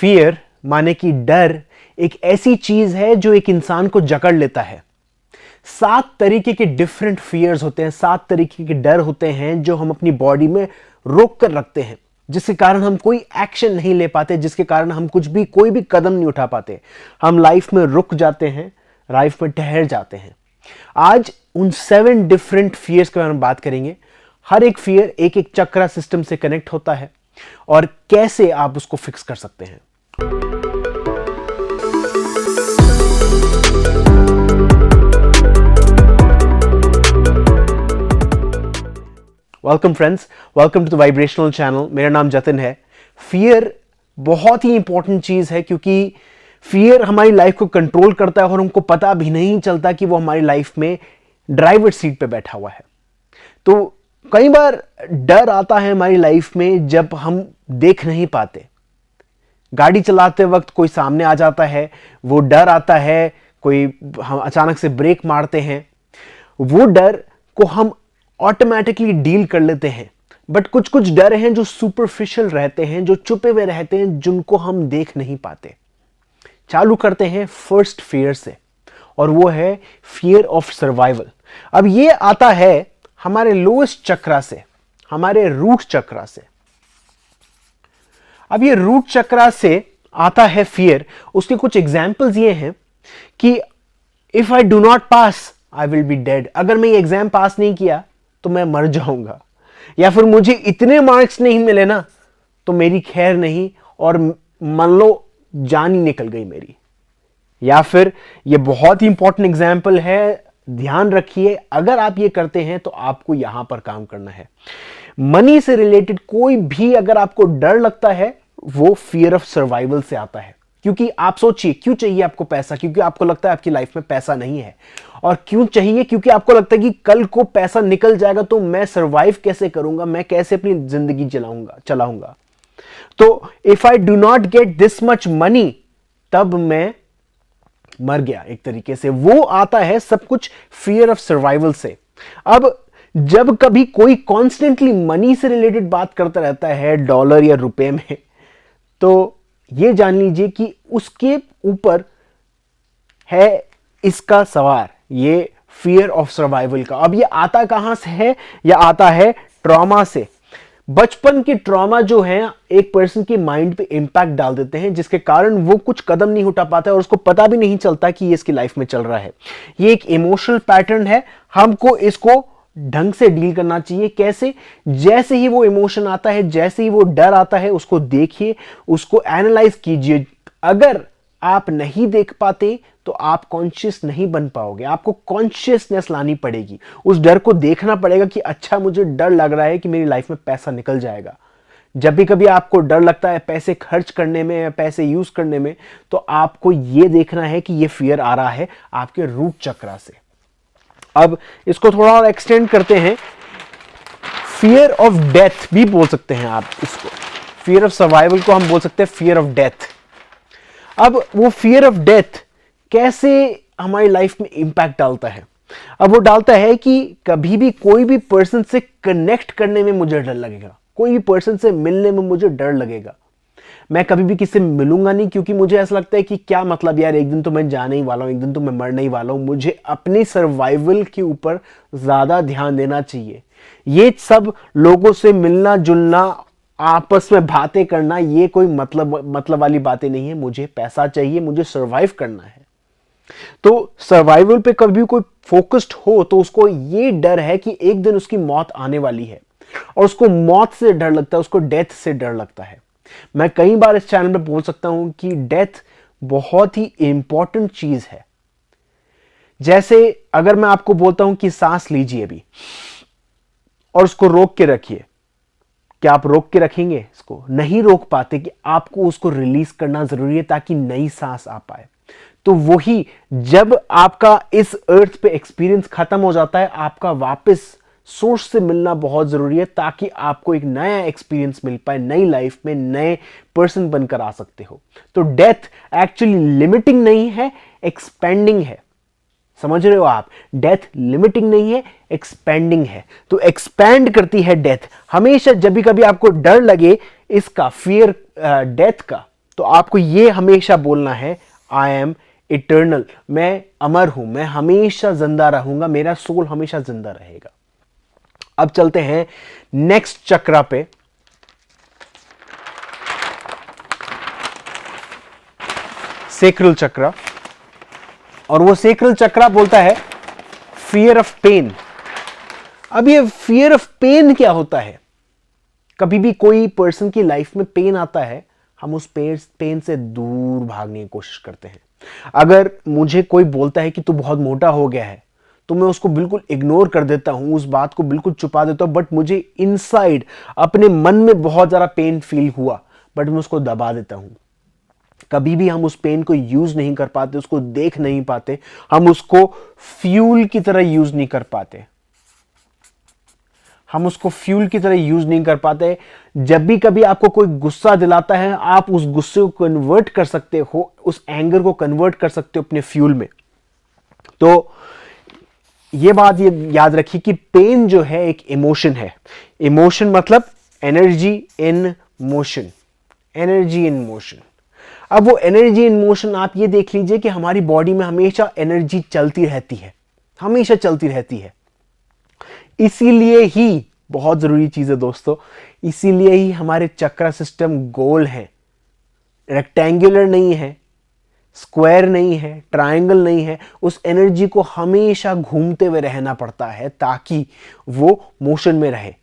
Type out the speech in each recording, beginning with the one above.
Fear माने कि डर एक ऐसी चीज है जो एक इंसान को जकड़ लेता है। 7 तरीके के डिफरेंट फियर्स होते हैं, 7 तरीके के डर होते हैं जो हम अपनी बॉडी में रोक कर रखते हैं, जिसके कारण हम कोई एक्शन नहीं ले पाते, जिसके कारण हम कोई भी कदम नहीं उठा पाते। हम लाइफ में रुक जाते हैं, लाइफ में ठहर जाते हैं। आज उन 7 डिफरेंट फियर्स के बारे में बात करेंगे। हर एक फियर एक एक चक्रा सिस्टम से कनेक्ट होता है और कैसे आप उसको फिक्स कर सकते हैं। Welcome friends, welcome to the vibrational channel. मेरा नाम जतिन है। फियर बहुत ही इंपॉर्टेंट चीज है क्योंकि फियर हमारी लाइफ को कंट्रोल करता है और हमको पता भी नहीं चलता कि वो हमारी लाइफ में ड्राइवर सीट पे बैठा हुआ है। तो कई बार डर आता है हमारी लाइफ में जब हम देख नहीं पाते। गाड़ी चलाते वक्त कोई सामने आ जाता है, वो डर आता है। कोई हम अचानक से ब्रेक मारते हैं, वो डर को हम ऑटोमेटिकली डील कर लेते हैं। बट कुछ कुछ डर हैं जो सुपरफिशियल रहते हैं, जो छुपे हुए रहते हैं, जिनको हम देख नहीं पाते। चालू करते हैं फर्स्ट फियर से, और वो है फियर ऑफ सर्वाइवल। अब ये आता है हमारे लोएस्ट चक्रा से, हमारे रूट चक्रा से। अब ये रूट चक्रा से आता है फियर। उसके कुछ एग्जाम्पल्स ये हैं कि if I do not pass I will be dead. अगर मैं ये एग्जाम पास नहीं किया तो मैं मर जाऊंगा, या फिर मुझे इतने मार्क्स नहीं मिले ना तो मेरी खैर नहीं, और मान लो जान ही निकल गई मेरी। या फिर ये बहुत ही इंपॉर्टेंट एग्जाम्पल है, ध्यान रखिए। अगर आप ये करते हैं तो आपको यहां पर काम करना है। मनी से रिलेटेड कोई भी अगर आपको डर लगता है, वो फियर ऑफ सर्वाइवल से आता है। क्योंकि आप सोचिए, क्यों चाहिए आपको पैसा? क्योंकि आपको लगता है आपकी लाइफ में पैसा नहीं है। और क्यों चाहिए? क्योंकि आपको लगता है कि कल को पैसा निकल जाएगा तो मैं सर्वाइव कैसे करूंगा, मैं कैसे अपनी जिंदगी चलाऊंगा। तो if I do not get this much money, तब मैं मर गया एक तरीके से। वो आता है सब कुछ फियर ऑफ सर्वाइवल से। अब जब कभी कोई कॉन्स्टेंटली मनी से रिलेटेड बात करता रहता है, डॉलर या रुपए में, तो ये जान लीजिए कि उसके ऊपर है इसका सवार, ये फियर ऑफ सर्वाइवल का। अब ये आता कहां से है? यह आता है ट्रॉमा से। बचपन के ट्रॉमा जो है एक पर्सन के माइंड पे इंपैक्ट डाल देते हैं, जिसके कारण वो कुछ कदम नहीं उठा पाता है और उसको पता भी नहीं चलता कि ये इसकी लाइफ में चल रहा है। ये एक इमोशनल पैटर्न है। हमको इसको ढंग से डील करना चाहिए। कैसे? जैसे ही वो इमोशन आता है, जैसे ही वो डर आता है, उसको देखिए, उसको एनालाइज कीजिए। अगर आप नहीं देख पाते तो आप कॉन्शियस नहीं बन पाओगे। आपको कॉन्शियसनेस लानी पड़ेगी। उस डर को देखना पड़ेगा कि अच्छा, मुझे डर लग रहा है कि मेरी लाइफ में पैसा निकल जाएगा। जब भी कभी आपको डर लगता है पैसे खर्च करने में या पैसे यूज करने में, तो आपको यह देखना है कि यह फियर आ रहा है आपके रूट चक्रा से। अब इसको थोड़ा और एक्सटेंड करते हैं। फियर ऑफ डेथ भी बोल सकते हैं आप इसको। फियर ऑफ सर्वाइवल को हम बोल सकते हैं फियर ऑफ डेथ। अब वो फियर ऑफ डेथ कैसे हमारी लाइफ में इंपैक्ट डालता है? अब वो डालता है कि कभी भी कोई भी पर्सन से कनेक्ट करने में मुझे डर लगेगा, कोई भी पर्सन से मिलने में मुझे डर लगेगा। मैं कभी भी किसी से मिलूंगा नहीं, क्योंकि मुझे ऐसा लगता है कि क्या मतलब यार, एक दिन तो मैं जाने ही वाला हूं, एक दिन तो मैं मरने ही वाला हूं। मुझे अपनी सर्वाइवल के ऊपर ज्यादा ध्यान देना चाहिए। ये सब लोगों से मिलना जुलना, आपस में बातें करना, ये कोई मतलब वाली बातें नहीं है। मुझे पैसा चाहिए, मुझे सर्वाइव करना है। तो सर्वाइवल पे कभी कोई फोकस्ड हो तो उसको ये डर है कि एक दिन उसकी मौत आने वाली है, और उसको मौत से डर लगता है, उसको डेथ से डर लगता है। मैं कई बार इस चैनल पे बोल सकता हूं कि डेथ बहुत ही इंपॉर्टेंट चीज है। जैसे अगर मैं आपको बोलता हूं कि सांस लीजिए अभी और उसको रोक के रखिए, क्या आप रोक के रखेंगे? इसको नहीं रोक पाते कि आपको उसको रिलीज करना जरूरी है ताकि नई सांस आ पाए। तो वही, जब आपका इस अर्थ पे एक्सपीरियंस खत्म हो जाता है, आपका वापस सोर्स से मिलना बहुत जरूरी है ताकि आपको एक नया एक्सपीरियंस मिल पाए, नई लाइफ में नए पर्सन बनकर आ सकते हो। तो डेथ एक्चुअली लिमिटिंग नहीं है, एक्सपेंडिंग है। समझ रहे हो आप? डेथ लिमिटिंग नहीं है, एक्सपेंडिंग है। तो एक्सपेंड करती है डेथ। हमेशा जब भी कभी आपको डर लगे इसका, फियर डेथ का, तो आपको ये हमेशा बोलना है, आई एम इटर्नल, मैं अमर हूं, मैं हमेशा जिंदा रहूंगा, मेरा सोल हमेशा जिंदा रहेगा। अब चलते हैं नेक्स्ट चक्रा पे। सेक्रल चक्रा, और वो सेक्रल चक्रा बोलता है फियर ऑफ पेन। अब ये फियर ऑफ पेन क्या होता है? कभी भी कोई पर्सन की लाइफ में पेन आता है, हम उस पेन से दूर भागने की कोशिश करते हैं। अगर मुझे कोई बोलता है कि तू बहुत मोटा हो गया है, तो मैं उसको बिल्कुल इग्नोर कर देता हूं, उस बात को बिल्कुल छुपा देता हूं, बट मुझे इनसाइड अपने मन में बहुत ज्यादा पेन फील हुआ, बट मैं उसको दबा देता हूं। कभी भी हम उस पेन को यूज नहीं कर पाते, उसको देख नहीं पाते, हम उसको फ्यूल की तरह यूज नहीं कर पाते, हम उसको फ्यूल की तरह यूज नहीं कर पाते। जब भी कभी आपको कोई गुस्सा दिलाता है, आप उस गुस्से को कन्वर्ट कर सकते हो, उस एंगर को कन्वर्ट कर सकते हो अपने फ्यूल में। तो ये बात ये याद रखिए कि पेन जो है एक इमोशन है। इमोशन मतलब energy in motion, energy in motion. अब वो एनर्जी इन मोशन, आप ये देख लीजिए कि हमारी बॉडी में हमेशा एनर्जी चलती रहती है, हमेशा चलती रहती है। इसीलिए ही, बहुत जरूरी चीज है दोस्तों, इसीलिए ही हमारे चक्रा सिस्टम गोल है, रेक्टेंगुलर नहीं है, स्क्वायर नहीं है, ट्रायंगल नहीं है। उस एनर्जी को हमेशा घूमते हुए रहना पड़ता है ताकि वो मोशन में रहे।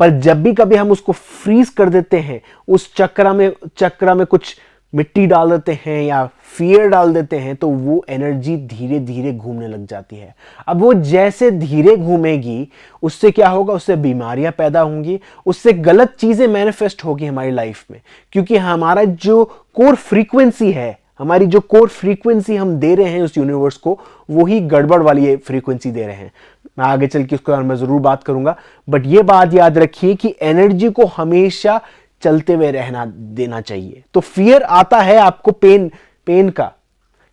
पर जब भी कभी हम उसको फ्रीज कर देते हैं, उस चक्रा में कुछ मिट्टी डाल देते हैं या फियर डाल देते हैं, तो वो एनर्जी धीरे धीरे घूमने लग जाती है। अब वो जैसे धीरे घूमेगी, उससे क्या होगा? उससे बीमारियां पैदा होंगी, उससे गलत चीजें मैनिफेस्ट होगी हमारी लाइफ में, क्योंकि हमारा जो कोर फ्रीक्वेंसी है, हमारी जो कोर फ्रीक्वेंसी हम दे रहे हैं उस यूनिवर्स को, वही गड़बड़ वाली फ्रीक्वेंसी दे रहे हैं। मैं आगे चल के उसके बारे में जरूर बात करूंगा, बट ये बात याद रखिए कि एनर्जी को हमेशा चलते हुए रहना देना चाहिए। तो फियर आता है आपको पेन का,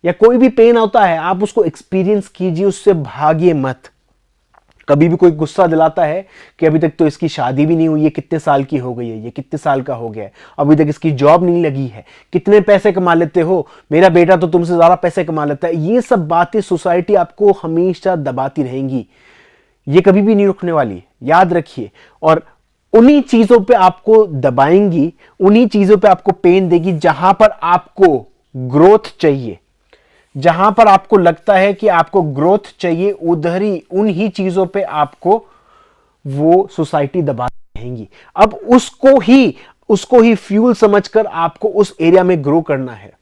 या कोई भी पेन आता है, आप उसको एक्सपीरियंस कीजिए, उससे भागिए मत। कभी भी कोई गुस्सा दिलाता है कि अभी तक तो इसकी शादी भी नहीं हुई है, कितने साल की हो गई है, ये कितने साल का हो गया है, अभी तक इसकी जॉब नहीं लगी है, कितने पैसे कमा लेते हो, मेरा बेटा तो तुमसे ज्यादा पैसे कमा लेता है, ये सब बातें सोसाइटी आपको हमेशा दबाती रहेंगी, ये कभी भी नहीं रुकने वाली, याद रखिए। और उन्हीं चीजों पे आपको दबाएंगी, उन्हीं चीजों पे आपको पेन देगी जहां पर आपको ग्रोथ चाहिए। जहां पर आपको लगता है कि आपको ग्रोथ चाहिए, उधर ही उन्हीं चीजों पे आपको वो सोसाइटी दबा रहेंगी। अब उसको ही फ्यूल समझकर आपको उस एरिया में ग्रो करना है।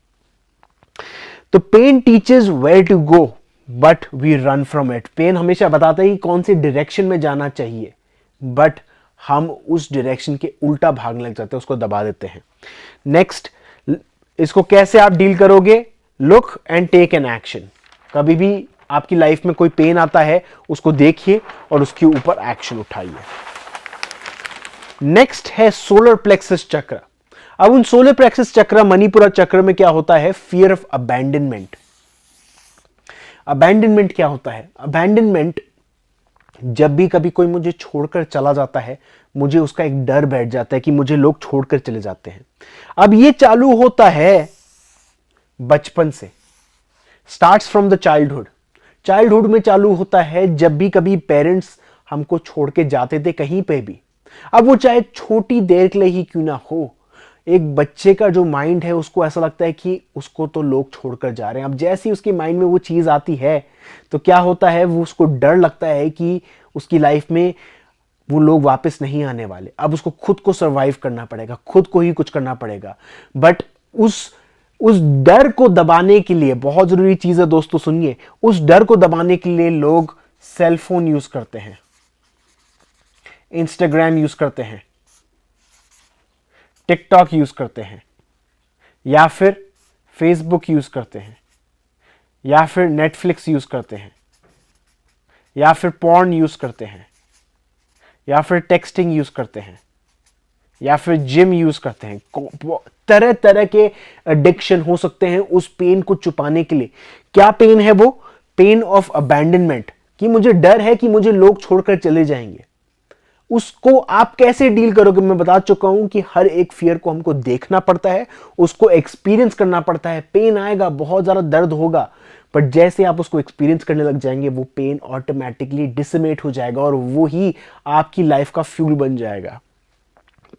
तो pain teaches where to go but we run from it. Pain हमेशा बताता है कि कौन सी डायरेक्शन में जाना चाहिए, बट हम उस डायरेक्शन के उल्टा भागने लग जाते हैं, उसको दबा देते हैं। नेक्स्ट, इसको कैसे आप डील करोगे? Look and take an action. कभी भी आपकी लाइफ में कोई पेन आता है, उसको देखिए और उसके ऊपर एक्शन उठाइए। नेक्स्ट है सोलर प्लेक्सस चक्र। अब उन सोलर प्लेक्सस चक्र, मणिपुरा चक्र में क्या होता है? Fear of abandonment. अबैंडनमेंट क्या होता है? अबैंडनमेंट, जब भी कभी कोई मुझे छोड़कर चला जाता है, मुझे उसका एक डर बैठ जाता है कि मुझे लोग छोड़कर चले जाते हैं। अब ये चालू होता है बचपन से, स्टार्ट्स फ्रॉम द चाइल्डहुड में चालू होता है। जब भी कभी पेरेंट्स हमको छोड़ के जाते थे कहीं पे भी, अब वो चाहे छोटी देर के लिए ही क्यों ना हो, एक बच्चे का जो माइंड है उसको ऐसा लगता है कि उसको तो लोग छोड़कर जा रहे हैं। अब जैसे ही उसके माइंड में वो चीज आती है, तो क्या होता है, वो उसको डर लगता है कि उसकी लाइफ में वो लोग वापस नहीं आने वाले। अब उसको खुद को सरवाइव करना पड़ेगा, खुद को ही कुछ करना पड़ेगा। बट उस डर को दबाने के लिए, बहुत जरूरी चीज है दोस्तों, सुनिए, उस डर को दबाने के लिए लोग सेलफोन यूज करते हैं, इंस्टाग्राम यूज करते हैं, टिकटॉक यूज करते हैं, या फिर फेसबुक यूज करते हैं, या फिर नेटफ्लिक्स यूज करते हैं, या फिर पॉर्न यूज करते हैं, या फिर टेक्सटिंग यूज करते हैं, या फिर जिम यूज करते हैं। तरह तरह के एडिक्शन हो सकते हैं उस पेन को छुपाने के लिए। क्या पेन है वो? पेन ऑफ अबैंडनमेंट, कि मुझे डर है कि मुझे लोग छोड़कर चले जाएंगे। उसको आप कैसे डील करोगे? मैं बता चुका हूं कि हर एक फियर को हमको देखना पड़ता है, उसको एक्सपीरियंस करना पड़ता है। पेन आएगा, बहुत ज्यादा दर्द होगा, बट जैसे आप उसको एक्सपीरियंस करने लग जाएंगे वो पेन ऑटोमेटिकली डिसमेट हो जाएगा और वो ही आपकी लाइफ का फ्यूल बन जाएगा।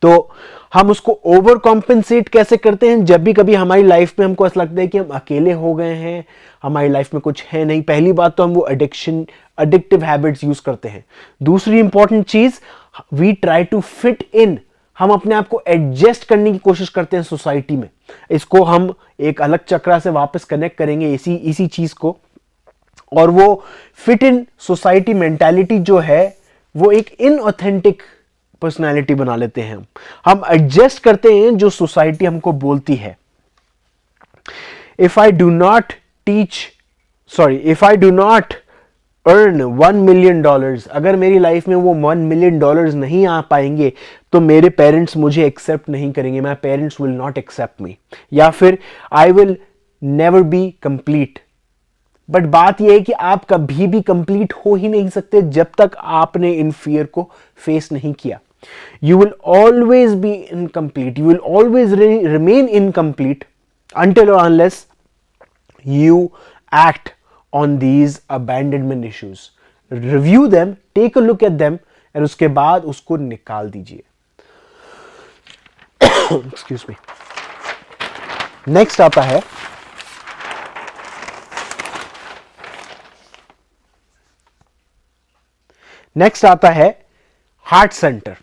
तो हम उसको ओवर कॉम्पेंसेट कैसे करते हैं? जब भी कभी हमारी लाइफ में हमको ऐसा लगता है कि हम अकेले हो गए हैं, हमारी लाइफ में कुछ है नहीं, पहली बात तो हम वो एडिक्टिव हैबिट्स यूज करते हैं। दूसरी इंपॉर्टेंट चीज, we try to fit in, हम अपने आप को एडजस्ट करने की कोशिश करते हैं सोसाइटी में। इसको हम एक अलग चक्रा से वापस कनेक्ट करेंगे इसी चीज को। और वो फिट इन सोसाइटी मेंटालिटी जो है वो एक इनऑथेंटिक पर्सनालिटी बना लेते हैं। हम एडजस्ट करते हैं जो सोसाइटी हमको बोलती है। If I do not earn $1 million, अगर मेरी लाइफ में वो $1 million नहीं आ पाएंगे तो मेरे पेरेंट्स मुझे एक्सेप्ट नहीं करेंगे, my parents will not accept me, या फिर I will never be complete. But बात यह है कि आप कभी भी कंप्लीट हो ही नहीं सकते जब तक आपने इन फियर को फेस नहीं किया। You will always be incomplete. You will always remain incomplete until or unless you act on these abandonment issues. Review them, take a look at them, और उसके बाद उसको निकाल दीजिए। Excuse me. Next आता है हार्ट सेंटर।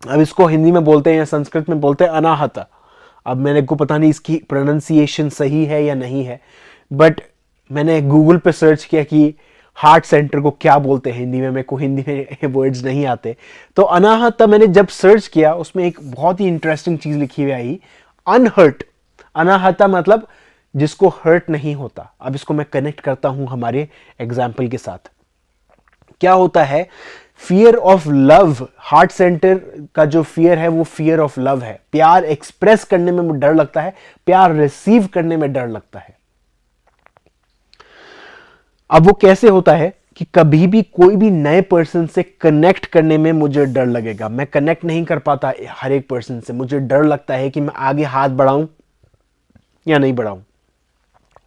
अब इसको हिंदी में बोलते हैं या संस्कृत में बोलते हैं अनाहता। अब मैंने को पता नहीं इसकी प्रोनाउंसिएशन सही है या नहीं है, बट मैंने गूगल पे सर्च किया कि हार्ट सेंटर को क्या बोलते हैं हिंदी में। मेरे को हिंदी में वर्ड्स नहीं आते, तो अनाहता मैंने जब सर्च किया उसमें एक बहुत ही इंटरेस्टिंग चीज लिखी हुई आई, अनहर्ट। अनाहता मतलब जिसको हर्ट नहीं होता। अब इसको मैं कनेक्ट करता हूं हमारे एग्जाम्पल के साथ। क्या होता है? Fear of love. Heart centre का जो फियर है वो फियर ऑफ लव है। प्यार एक्सप्रेस करने में डर लगता है, प्यार रिसीव करने में डर लगता है। अब वो कैसे होता है कि कभी भी कोई भी नए पर्सन से कनेक्ट करने में मुझे डर लगेगा। मैं कनेक्ट नहीं कर पाता हर एक पर्सन से, मुझे डर लगता है कि मैं आगे हाथ बढ़ाऊं या नहीं बढ़ाऊं।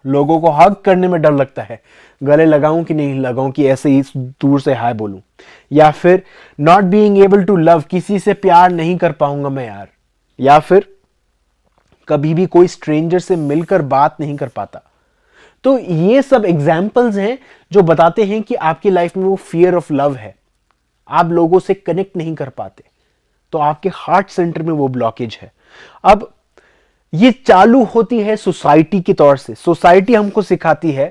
लोगों को हग करने में डर लगता है, गले लगाऊं कि नहीं लगाऊं, कि ऐसे ही दूर से हाय बोलूं। या फिर not being able to love, किसी से प्यार नहीं कर पाऊंगा मैं यार। या फिर कभी भी कोई स्ट्रेंजर से मिलकर बात नहीं कर पाता। तो ये सब एग्जाम्पल्स हैं जो बताते हैं कि आपकी लाइफ में वो फियर ऑफ लव है, आप लोगों से कनेक्ट नहीं कर पाते, तो आपके हार्ट सेंटर में वो ब्लॉकेज है। अब ये चालू होती है सोसाइटी के तौर से। सोसाइटी हमको सिखाती है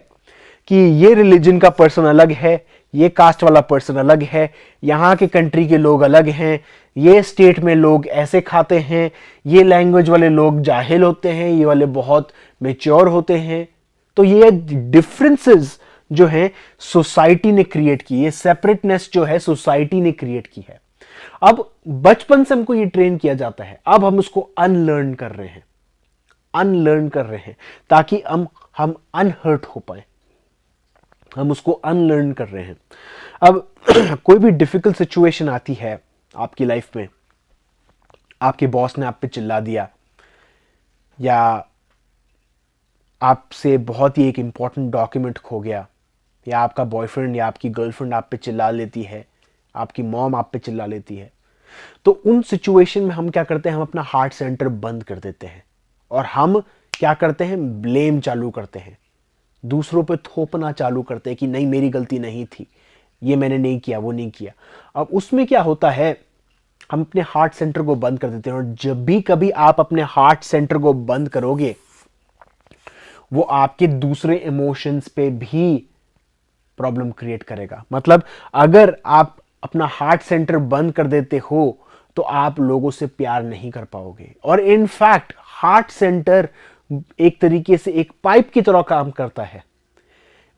कि ये रिलीजन का पर्सन अलग है, ये कास्ट वाला पर्सन अलग है, यहाँ के कंट्री के लोग अलग हैं, ये स्टेट में लोग ऐसे खाते हैं, ये लैंग्वेज वाले लोग जाहिल होते हैं, ये वाले बहुत मेच्योर होते हैं। तो ये डिफरेंसेस जो है सोसाइटी ने क्रिएट की, ये सेपरेटनेस जो है सोसाइटी ने क्रिएट की है। अब बचपन से हमको ये ट्रेन किया जाता है, अब हम उसको अनलर्न कर रहे हैं, ताकि हम अनहर्ट हो पाए। हम उसको अनलर्न कर रहे हैं। अब कोई भी डिफिकल्ट सिचुएशन आती है आपकी लाइफ में, आपके बॉस ने आप पे चिल्ला दिया, या आपसे बहुत ही एक इंपॉर्टेंट डॉक्यूमेंट खो गया, या आपका बॉयफ्रेंड या आपकी गर्लफ्रेंड आप पे चिल्ला लेती है, आपकी मॉम आप पे चिल्ला लेती है, तो उन सिचुएशन में हम क्या करते हैं? हम अपना हार्ट सेंटर बंद कर देते हैं और हम क्या करते हैं? ब्लेम चालू करते हैं, दूसरों पे थोपना चालू करते हैं कि नहीं मेरी गलती नहीं थी, ये मैंने नहीं किया, वो नहीं किया। अब उसमें क्या होता है? हम अपने हार्ट सेंटर को बंद कर देते हैं, और जब भी कभी आप अपने हार्ट सेंटर को बंद करोगे वो आपके दूसरे इमोशंस पे भी प्रॉब्लम क्रिएट करेगा। मतलब अगर आप अपना हार्ट सेंटर बंद कर देते हो तो आप लोगों से प्यार नहीं कर पाओगे। और इनफैक्ट हार्ट सेंटर एक तरीके से एक पाइप की तरह काम करता है,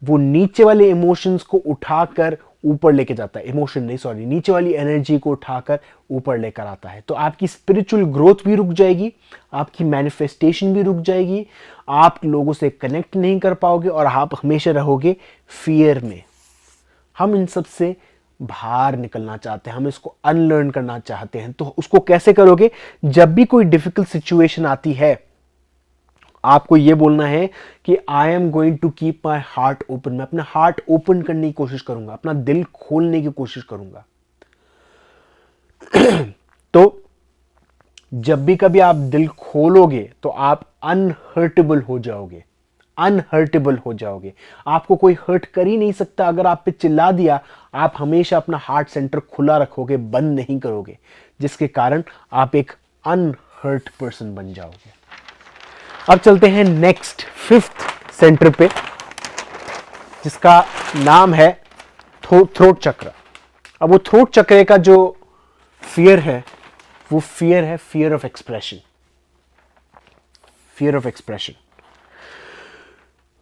वो नीचे वाले इमोशंस को उठाकर ऊपर लेके जाता है, इमोशन नहीं सॉरी, नीचे वाली एनर्जी को उठाकर ऊपर लेकर आता है। तो आपकी स्पिरिचुअल ग्रोथ भी रुक जाएगी, आपकी मैनिफेस्टेशन भी रुक जाएगी, आप लोगों से कनेक्ट नहीं कर पाओगे और आप हमेशा रहोगे फियर में। हम इन सब से बाहर निकलना चाहते हैं, हम इसको अनलर्न करना चाहते हैं। तो उसको कैसे करोगे? जब भी कोई डिफिकल्ट सिचुएशन आती है, आपको यह बोलना है कि I am going to keep my heart open. मैं अपना हार्ट ओपन करने की कोशिश करूंगा, अपना दिल खोलने की कोशिश करूंगा। तो जब भी कभी आप दिल खोलोगे तो आप अनहर्टेबल हो जाओगे, अनहर्टेबल हो जाओगे। आपको कोई हर्ट कर ही नहीं सकता। अगर आप पे चिल्ला दिया, आप हमेशा अपना हार्ट सेंटर खुला रखोगे, बंद नहीं करोगे, जिसके कारण आप एक अनहर्ट पर्सन बन जाओगे। अब चलते हैं नेक्स्ट 5th सेंटर पे, जिसका नाम है थ्रोट चक्र। अब वो थ्रोट चक्र का जो फियर है, वो फियर है fear of expression. Fear of expression.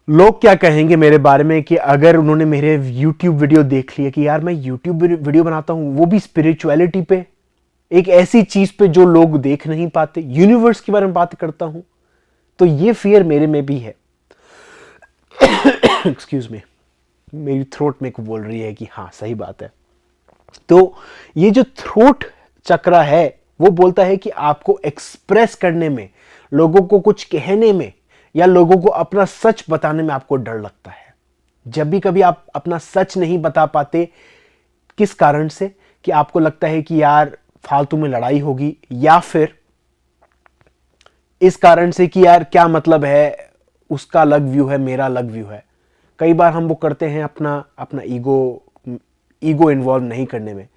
लोग क्या कहेंगे मेरे बारे में कि अगर उन्होंने मेरे YouTube वीडियो देख लिया कि यार मैं YouTube वीडियो बनाता हूं, वो भी स्पिरिचुअलिटी पे, एक ऐसी चीज पे जो लोग देख नहीं पाते, यूनिवर्स के बारे में बात करता हूं, तो ये फियर मेरे में भी है। एक्सक्यूज मी, मेरी थ्रोट मेरे को बोल रही है कि हाँ सही बात है। तो ये जो थ्रोट चक्र है, वो बोलता है कि आपको एक्सप्रेस करने में, लोगों को कुछ कहने में, या लोगों को अपना सच बताने में आपको डर लगता है। जब भी कभी आप अपना सच नहीं बता पाते, किस कारण से? कि आपको लगता है कि यार फालतू में लड़ाई होगी, या फिर इस कारण से कि यार क्या मतलब है, उसका अलग व्यू है, मेरा अलग व्यू है। कई बार हम वो करते हैं अपना ईगो इन्वॉल्व नहीं करने में।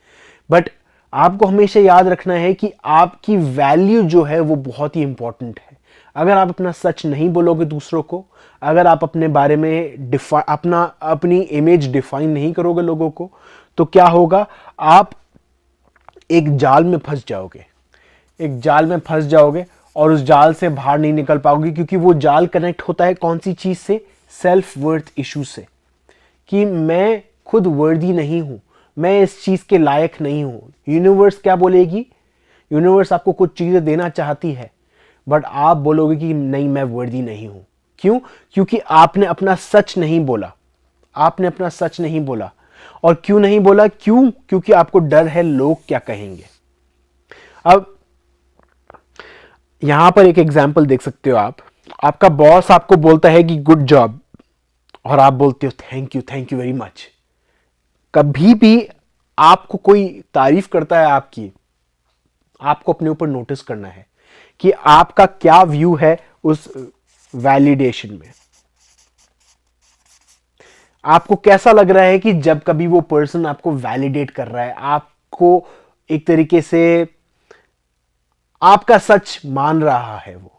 बट आपको हमेशा याद रखना है कि आपकी वैल्यू जो है वो बहुत ही इंपॉर्टेंट है। अगर आप अपना सच नहीं बोलोगे दूसरों को, अगर आप अपने बारे में अपनी इमेज डिफाइन नहीं करोगे लोगों को, तो क्या होगा? आप एक जाल में फंस जाओगे, एक जाल में फंस जाओगे और उस जाल से बाहर नहीं निकल पाओगे, क्योंकि वो जाल कनेक्ट होता है कौन सी चीज से? सेल्फ वर्थ इशू से, कि मैं खुद वर्दी नहीं हूं, मैं इस चीज के लायक नहीं हूं। यूनिवर्स क्या बोलेगी? यूनिवर्स आपको कुछ चीजें देना चाहती है, बट आप बोलोगे कि नहीं, मैं वर्दी नहीं हूं। क्यों? क्योंकि आपने अपना सच नहीं बोला। आपने अपना सच नहीं बोला। और क्यों नहीं बोला? क्योंकि आपको डर है लोग क्या कहेंगे। अब यहां पर एक एग्जांपल देख सकते हो आप। आपका बॉस आपको बोलता है कि गुड जॉब, और आप बोलते हो थैंक यू वेरी मच। कभी भी आपको कोई तारीफ करता है आपकी, आपको अपने ऊपर नोटिस करना है कि आपका क्या व्यू है उस वैलिडेशन में। आपको कैसा लग रहा है कि जब कभी वो पर्सन आपको वैलिडेट कर रहा है, आपको एक तरीके से आपका सच मान रहा है वो।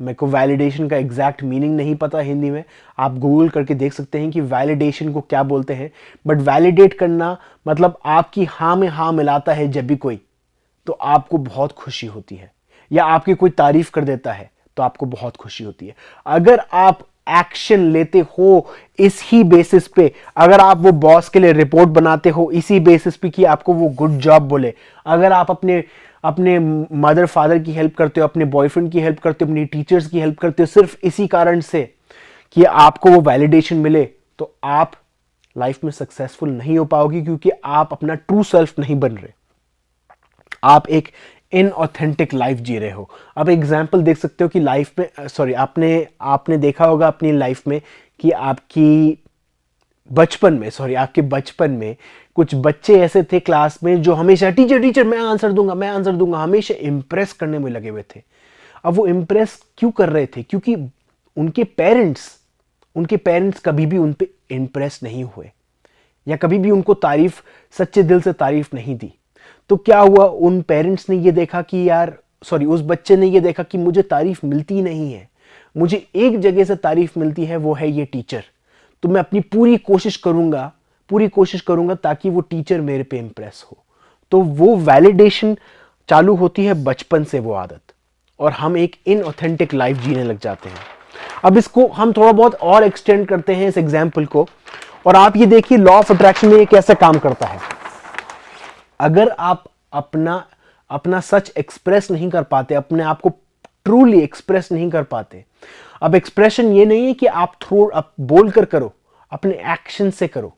मेरे को वैलिडेशन का एग्जैक्ट मीनिंग नहीं पता हिंदी में, आप गूगल करके देख सकते हैं कि वैलिडेशन को क्या बोलते हैं। बट वैलिडेट करना मतलब आपकी हाँ में हाँ मिलाता है जब भी कोई, तो आपको बहुत खुशी होती है। या आपकी कोई तारीफ कर देता है तो आपको बहुत खुशी होती है। अगर आप एक्शन लेते हो इस ही बेसिस पे, अगर आप वो बॉस के लिए रिपोर्ट बनाते हो इसी बेसिस पे कि आपको वो गुड जॉब बोले, अगर आप अपने मदर फादर की हेल्प करते हो, अपने बॉयफ्रेंड की हेल्प करते हो, अपनी टीचर्स की हेल्प करते हो सिर्फ इसी कारण से कि आपको वो वैलिडेशन मिले, तो आप लाइफ में सक्सेसफुल नहीं हो पाओगे, क्योंकि आप अपना ट्रू सेल्फ नहीं बन रहे। आप एक इनऑथेंटिक लाइफ जी रहे हो। अब एग्जाम्पल देख सकते हो कि लाइफ में, सॉरी, आपने देखा होगा अपनी लाइफ में कि आपके बचपन में कुछ बच्चे ऐसे थे क्लास में जो हमेशा टीचर मैं आंसर दूंगा, हमेशा इंप्रेस करने में लगे हुए थे। अब वो इंप्रेस क्यों कर रहे थे? क्योंकि उनके पेरेंट्स कभी भी उन पे इंप्रेस नहीं हुए, या कभी भी उनको सच्चे दिल से तारीफ नहीं दी। तो क्या हुआ? उन पेरेंट्स ने ये देखा कि उस बच्चे ने ये देखा कि मुझे तारीफ मिलती नहीं है, मुझे एक जगह से तारीफ मिलती है, वो है ये टीचर। तो मैं अपनी पूरी कोशिश करूंगा ताकि वो टीचर मेरे पे इंप्रेस हो। तो वो वैलिडेशन चालू होती है बचपन से, वो आदत, और हम एक इनऑथेंटिक लाइफ जीने लग जाते हैं। अब इसको हम थोड़ा बहुत और एक्सटेंड करते हैं इस एग्जाम्पल को, और आप ये देखिए लॉ ऑफ अट्रैक्शन में ये कैसे काम करता है। अगर आप अपना सच एक्सप्रेस नहीं कर पाते, अपने आप को ट्रूली एक्सप्रेस नहीं कर पाते। अब एक्सप्रेशन ये नहीं है कि आप बोल कर करो, अपने एक्शन से करो।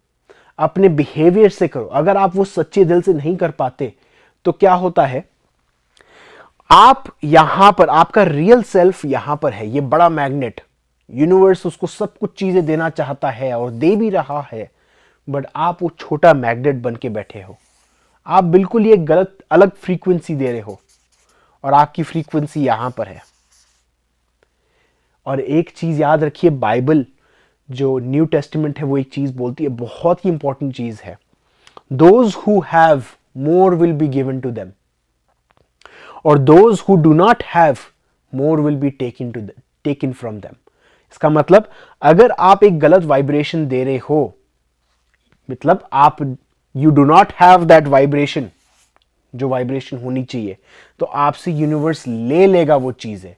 अपने बिहेवियर से करो। अगर आप वो सच्चे दिल से नहीं कर पाते तो क्या होता है, आप यहां पर, आपका रियल सेल्फ यहां पर है, ये बड़ा मैग्नेट, यूनिवर्स उसको सब कुछ चीजें देना चाहता है और दे भी रहा है, बट आप वो छोटा मैग्नेट बन के बैठे हो। आप बिल्कुल ये गलत अलग फ्रीक्वेंसी दे रहे हो और आपकी फ्रीक्वेंसी यहां पर है। और एक चीज याद रखिए, बाइबल जो न्यू टेस्टिमेंट है वो एक चीज बोलती है, बहुत ही इंपॉर्टेंट चीज है, those who have more will be given to them और those who do not have more will be taken from them. इसका मतलब अगर आप एक गलत वाइब्रेशन दे रहे हो, मतलब आप you do not have that vibration, जो वाइब्रेशन होनी चाहिए, तो आपसे यूनिवर्स ले लेगा वो चीजें।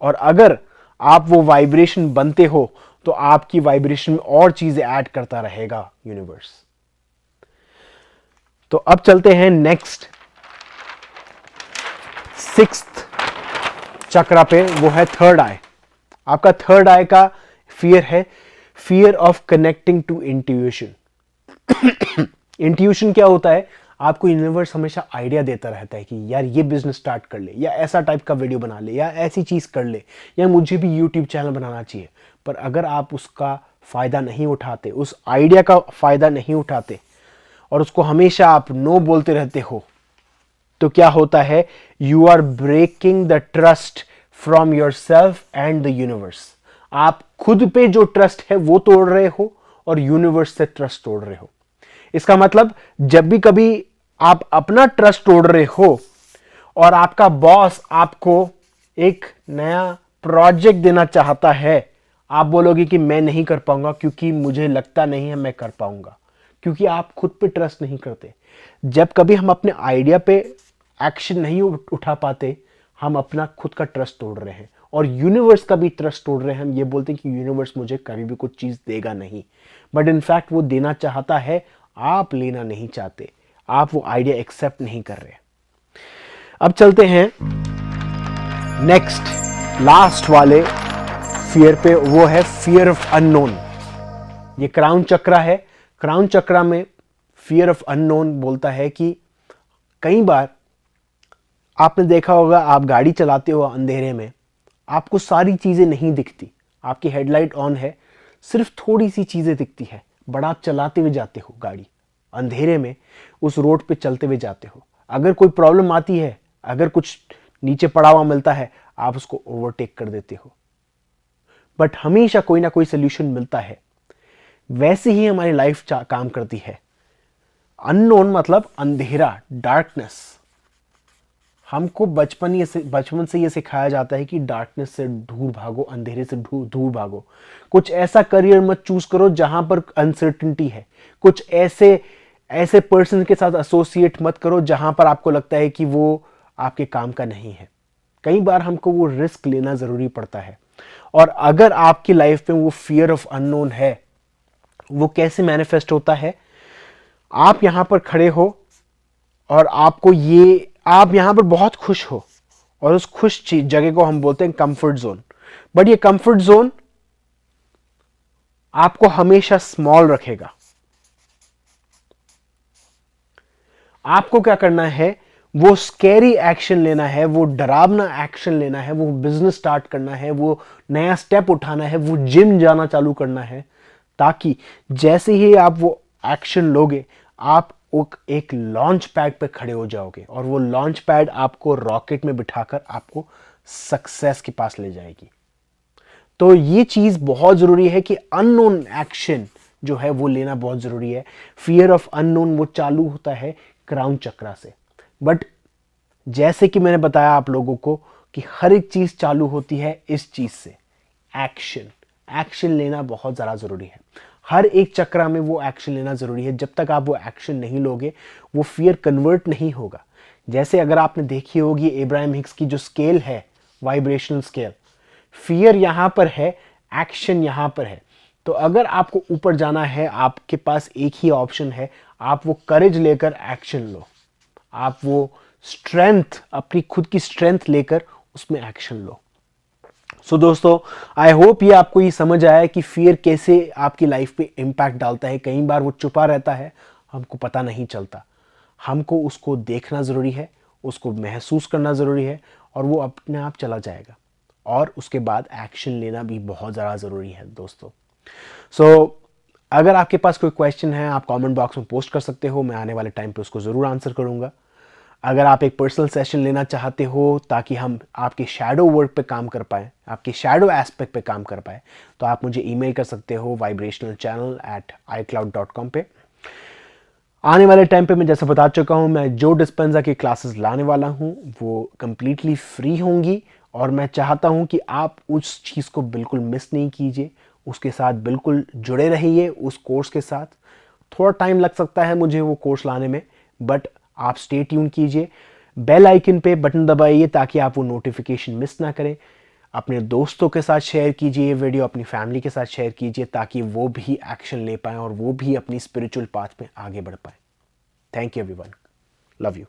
और अगर आप वो वाइब्रेशन बनते हो तो आपकी वाइब्रेशन में और चीजें ऐड करता रहेगा यूनिवर्स। तो अब चलते हैं नेक्स्ट सिक्स्थ चक्रा पे, वो है थर्ड आई। आपका थर्ड आई का फियर है fear of connecting to intuition. Intuition क्या होता है, आपको यूनिवर्स हमेशा आइडिया देता रहता है कि यार ये बिजनेस स्टार्ट कर ले, या ऐसा टाइप का वीडियो बना ले, या ऐसी चीज कर ले, या मुझे भी यूट्यूब चैनल बनाना चाहिए। पर अगर आप उसका फायदा नहीं उठाते, उस आइडिया का फायदा नहीं उठाते और उसको हमेशा आप नो बोलते रहते हो, तो क्या होता है, you are breaking the trust from yourself and the universe. आप खुद पे जो ट्रस्ट है वो तोड़ रहे हो और यूनिवर्स से ट्रस्ट तोड़ रहे हो। इसका मतलब जब भी कभी आप अपना ट्रस्ट तोड़ रहे हो और आपका बॉस आपको एक नया प्रोजेक्ट देना चाहता है, आप बोलोगे कि मैं नहीं कर पाऊंगा क्योंकि मुझे लगता नहीं है मैं कर पाऊंगा, क्योंकि आप खुद पे ट्रस्ट नहीं करते। जब कभी हम अपने आइडिया पे एक्शन नहीं उठा पाते, हम अपना खुद का ट्रस्ट तोड़ रहे हैं और यूनिवर्स का भी ट्रस्ट तोड़ रहे हैं। हम ये बोलते हैं कि यूनिवर्स मुझे कभी भी कुछ चीज देगा नहीं, बट इनफैक्ट वो देना चाहता है, आप लेना नहीं चाहते, आप वो आइडिया एक्सेप्ट नहीं कर रहे। अब चलते हैं नेक्स्ट लास्ट वाले फियर पे, वो है फियर ऑफ अननोन। ये क्राउन चक्रा है। क्राउन चक्रा में फियर ऑफ अननोन बोलता है कि कई बार आपने देखा होगा, आप गाड़ी चलाते हो अंधेरे में, आपको सारी चीजें नहीं दिखती, आपकी हेडलाइट ऑन है, सिर्फ थोड़ी सी चीजें दिखती है, बट आप चलाते हुए जाते हो गाड़ी अंधेरे में, उस रोड पे चलते हुए जाते हो। अगर कोई प्रॉब्लम आती है, अगर कुछ नीचे पड़ा हुआ मिलता है, आप उसको ओवरटेक कर देते हो, बट हमेशा कोई ना कोई सोल्यूशन मिलता है। वैसे ही हमारी लाइफ काम करती है। अननोन मतलब अंधेरा, डार्कनेस। हमको बचपन से ये सिखाया जाता है कि डार्कनेस से दूर भागो, अंधेरे से दूर भागो। कुछ ऐसा करियर मत चूज करो जहां पर अनसर्टेनिटी है। कुछ ऐसे पर्सन के साथ एसोसिएट मत करो जहां पर आपको लगता है कि वो आपके काम का नहीं है। कई बार हमको वो रिस्क लेना जरूरी पड़ता है। और अगर आपकी लाइफ में वो फियर ऑफ अननोन है, वो कैसे मैनिफेस्ट होता है, आप यहां पर खड़े हो और आप यहां पर बहुत खुश हो, और उस खुश जगह को हम बोलते हैं कंफर्ट जोन। बट ये कंफर्ट जोन आपको हमेशा स्मॉल रखेगा। आपको क्या करना है, वो स्कैरी एक्शन लेना है, वो डरावना एक्शन लेना है, वो बिजनेस स्टार्ट करना है, वो नया स्टेप उठाना है, वो जिम जाना चालू करना है, ताकि जैसे ही आप वो एक्शन लोगे, आप एक लॉन्च पैड पे खड़े हो जाओगे और वो लॉन्च पैड आपको रॉकेट में बिठाकर आपको सक्सेस के पास ले जाएगी। तो ये चीज बहुत जरूरी है कि अननोन एक्शन जो है वो लेना बहुत जरूरी है। फियर ऑफ अननोन वो चालू होता है क्राउन चक्रा से। बट जैसे कि मैंने बताया आप लोगों को कि हर एक चीज चालू होती है इस चीज से, एक्शन लेना बहुत ज्यादा जरूरी है। हर एक चक्रा में वो एक्शन लेना जरूरी है। जब तक आप वो एक्शन नहीं लोगे, वो फियर कन्वर्ट नहीं होगा। जैसे अगर आपने देखी होगी एब्राहम हिक्स की जो स्केल है, वाइब्रेशनल स्केल, फियर यहां पर है, एक्शन यहां पर है। तो अगर आपको ऊपर जाना है, आपके पास एक ही ऑप्शन है, आप वो करेज लेकर एक्शन लो, आप वो स्ट्रेंथ, अपनी खुद की स्ट्रेंथ लेकर उसमें एक्शन लो। सो दोस्तों, आई होप ये आपको ये समझ आया कि फियर कैसे आपकी लाइफ पे इम्पैक्ट डालता है। कई बार वो छुपा रहता है, हमको पता नहीं चलता। हमको उसको देखना ज़रूरी है, उसको महसूस करना ज़रूरी है, और वो अपने आप चला जाएगा। और उसके बाद एक्शन लेना भी बहुत ज़्यादा ज़रूरी है दोस्तों। सो अगर आपके पास कोई क्वेश्चन है, आप कमेंट बॉक्स में पोस्ट कर सकते हो, मैं आने वाले टाइम पे उसको ज़रूर आंसर करूँगा। अगर आप एक पर्सनल सेशन लेना चाहते हो ताकि हम आपके शैडो वर्क पे काम कर पाए, आपके शैडो एस्पेक्ट पे काम कर पाए, तो आप मुझे ईमेल कर सकते हो vibrationalchannel@icloud.com पे। आने वाले टाइम पे मैं जैसा बता चुका हूँ, मैं जो डिस्पेंजा की क्लासेस लाने वाला हूँ वो कम्प्लीटली फ्री होंगी, और मैं चाहता हूँ कि आप उस चीज़ को बिल्कुल मिस नहीं कीजिए, उसके साथ बिल्कुल जुड़े रहिए उस कोर्स के साथ। थोड़ा टाइम लग सकता है मुझे वो कोर्स लाने में, बट आप स्टे ट्यून कीजिए, बेल आइकन पे बटन दबाइए ताकि आप वो नोटिफिकेशन मिस ना करें। अपने दोस्तों के साथ शेयर कीजिए ये वीडियो, अपनी फैमिली के साथ शेयर कीजिए ताकि वो भी एक्शन ले पाएँ और वो भी अपनी स्पिरिचुअल पाथ में आगे बढ़ पाएँ। Thank you everyone, love you.